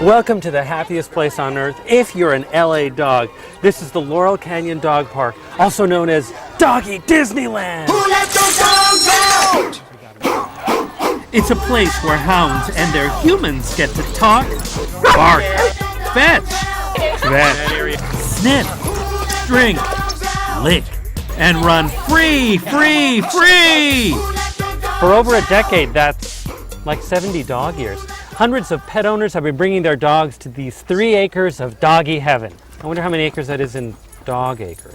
Welcome to the happiest place on earth if you're an LA dog. This is the Laurel Canyon Dog Park, also known as Doggy Disneyland. Who let those dogs out? It's a place where hounds and their humans get to talk, bark, fetch, sniff, drink, lick, and run free. For over a decade, that's like 70 dog years. Hundreds of pet owners have been bringing their dogs to these 3 acres of doggy heaven. I wonder how many acres that is in dog acres.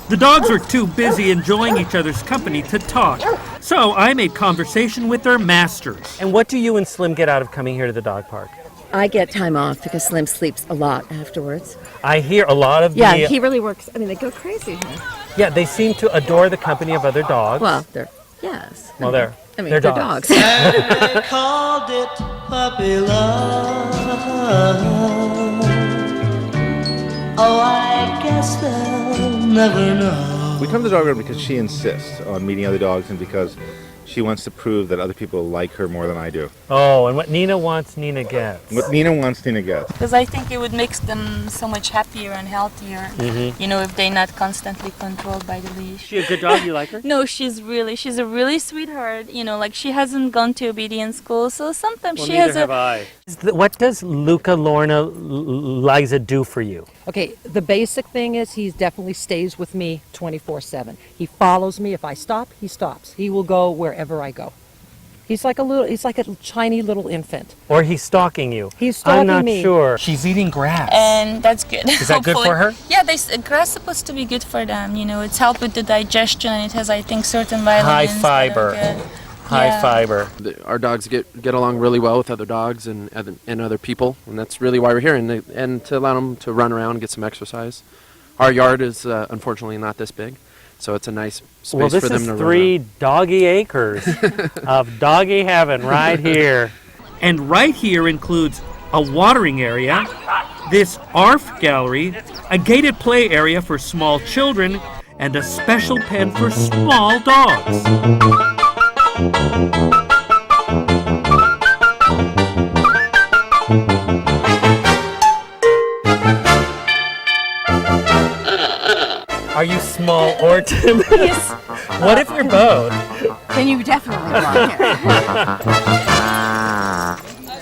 The dogs are too busy enjoying each other's company to talk, so I made conversation with their masters. And what do you and Slim get out of coming here to the dog park? I get time off because Slim sleeps a lot afterwards. I hear a lot of Yeah, he really works. I mean, they go crazy here. Yeah, they seem to adore the company of other dogs. Well, yes. They're dogs. They called it puppy love. Oh, I guess they'll never know. We come to the dog run because she insists on meeting other dogs and because she wants to prove that other people like her more than I do. Oh, and what Nina wants, Nina gets. What Nina wants, Nina gets. Because I think it would make them so much happier and healthier, you know, if they're not constantly controlled by the leash. She a good dog? You like her? No, she's a really sweetheart. You know, like she hasn't gone to obedience school, so sometimes she has have I. What does Luca, Lorna, Liza do for you? Okay, the basic thing is he definitely stays with me 24/7. He follows me. If I stop, he stops. He will go wherever I go. He's like a tiny little infant. Or he's stalking you. He's stalking me. I'm not sure. She's eating grass. And that's good. Is that good for her? Yeah, grass is supposed to be good for them. You know, it's helped with the digestion, and it has, I think, certain vitamins. High fiber. High fiber. Our dogs get along really well with other dogs and other people, and that's really why we're here, and to allow them to run around and get some exercise. Our yard is unfortunately not this big, so it's a nice space for them to run. Well, this is 3 doggy acres of doggy heaven right here. And right here includes a watering area, this ARF gallery, a gated play area for small children, and a special pen for small dogs. Are you small or timid? Yes. What if you're both? Then you definitely belong here.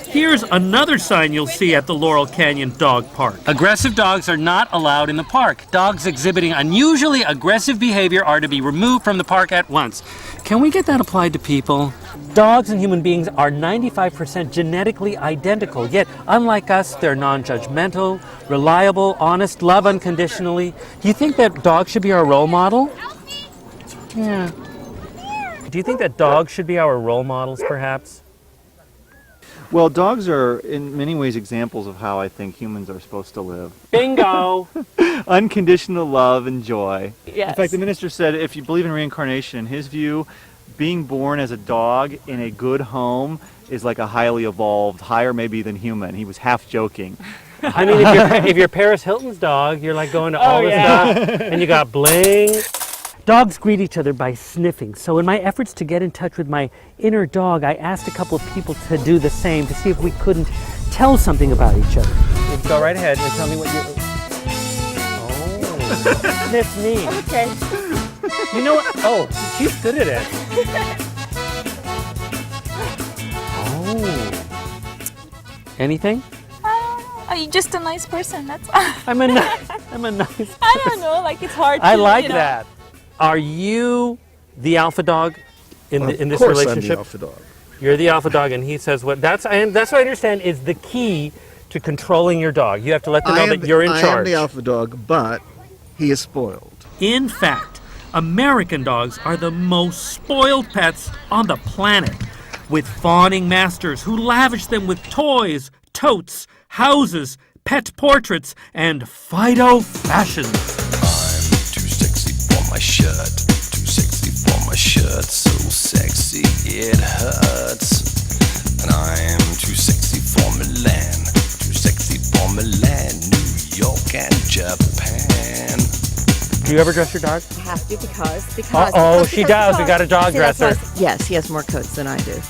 Here's another sign you'll see at the Laurel Canyon Dog Park. Aggressive dogs are not allowed in the park. Dogs exhibiting unusually aggressive behavior are to be removed from the park at once. Can we get that applied to people? Dogs and human beings are 95% genetically identical, yet unlike us, they're non-judgmental, reliable, honest, love unconditionally. Do you think that dogs should be our role model? Yeah. Do you think that dogs should be our role models, perhaps? Well, dogs are in many ways examples of how I think humans are supposed to live. Bingo! Unconditional love and joy. Yes. In fact, the minister said if you believe in reincarnation, in his view, being born as a dog in a good home is like a highly evolved, higher maybe than human. He was half joking. I mean, if you're Paris Hilton's dog, you're like going to all this stuff, and you got bling. Dogs greet each other by sniffing. So in my efforts to get in touch with my inner dog, I asked a couple of people to do the same to see if we couldn't tell something about each other. Go right ahead and tell me what you... Oh, sniff me. Okay. You know what? Oh, she's good at it. Oh. Anything? You're just a nice person, that's all. I'm a nice person. I don't know, like it's hard to, I like you know. that. Are you the alpha dog in this relationship? I'm the alpha dog. You're the alpha dog, and he says what? That's what I understand is the key to controlling your dog. You have to let them know that you're in charge. I am the alpha dog, but he is spoiled. In fact, American dogs are the most spoiled pets on the planet, with fawning masters who lavish them with toys, totes, houses, pet portraits, and Fido fashions. Too sexy for my shirt, too sexy for my shirt, so sexy it hurts. And I'm too sexy for Milan, too sexy for Milan, New York and Japan. Do you ever dress your dog? I have to because Uh-oh, she does. We got a dog dresser. Yes, he has more coats than I do.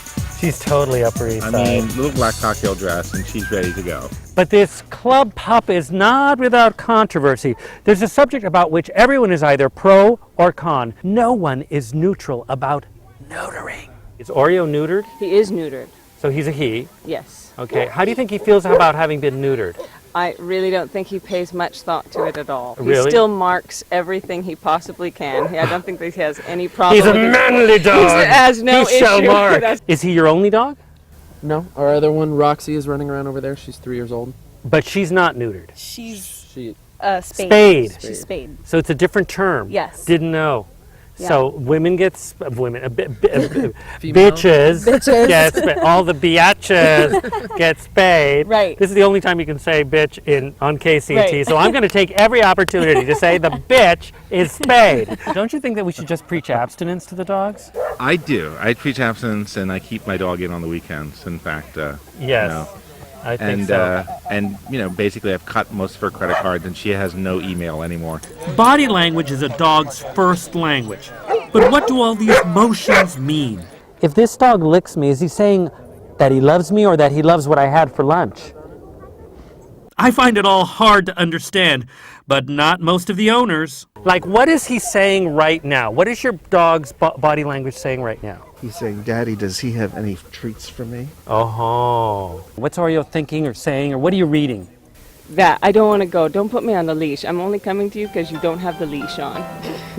She's totally Upper East I Side. mean, little black cocktail dress, and she's ready to go. But this club pup is not without controversy. There's a subject about which everyone is either pro or con. No one is neutral about neutering. Is Oreo neutered? He is neutered. So he's a he. Yes. Okay. How do you think he feels about having been neutered? I really don't think he pays much thought to it at all. Really? He still marks everything he possibly can. I don't think that he has any problem. He's a with it. manly dog. He has no he shall issue. mark. That's- Is he your only dog? No, our other one, Roxy, is running around over there. She's 3 years old. But she's not neutered. She's She spayed. Spayed. She's spayed. So it's a different term. Yes. Didn't know. Yeah. So women get bitches Bitches. get spayed. All the biatches get spayed. Right. This is the only time you can say bitch on KCT. Right. So I'm going to take every opportunity to say the bitch is spayed. Don't you think that we should just preach abstinence to the dogs? I do. I preach abstinence, and I keep my dog in on the weekends. In fact, Yes. you know, I think and so. and you know, basically, I've cut most of her credit cards, and she has no email anymore. Body language is a dog's first language. But what do all these motions mean? If this dog licks me, is he saying that he loves me or that he loves what I had for lunch? I find it all hard to understand, but not most of the owners. Like, what is he saying right now? What is your dog's body language saying right now? He's saying, Daddy, does he have any treats for me? Oh. What's Oreo thinking or saying, or what are you reading? That I don't want to go. Don't put me on the leash. I'm only coming to you because you don't have the leash on.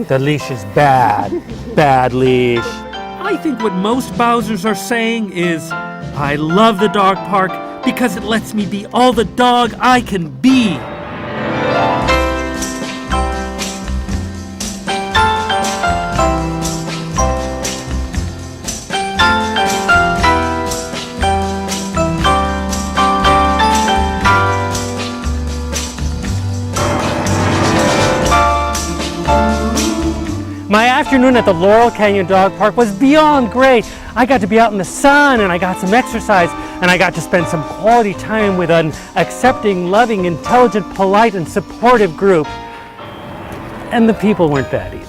The leash is bad. Bad leash. I think what most Bowsers are saying is, I love the dog park because it lets me be all the dog I can be. My afternoon at the Laurel Canyon Dog Park was beyond great. I got to be out in the sun and I got some exercise and I got to spend some quality time with an accepting, loving, intelligent, polite, and supportive group. And the people weren't bad either.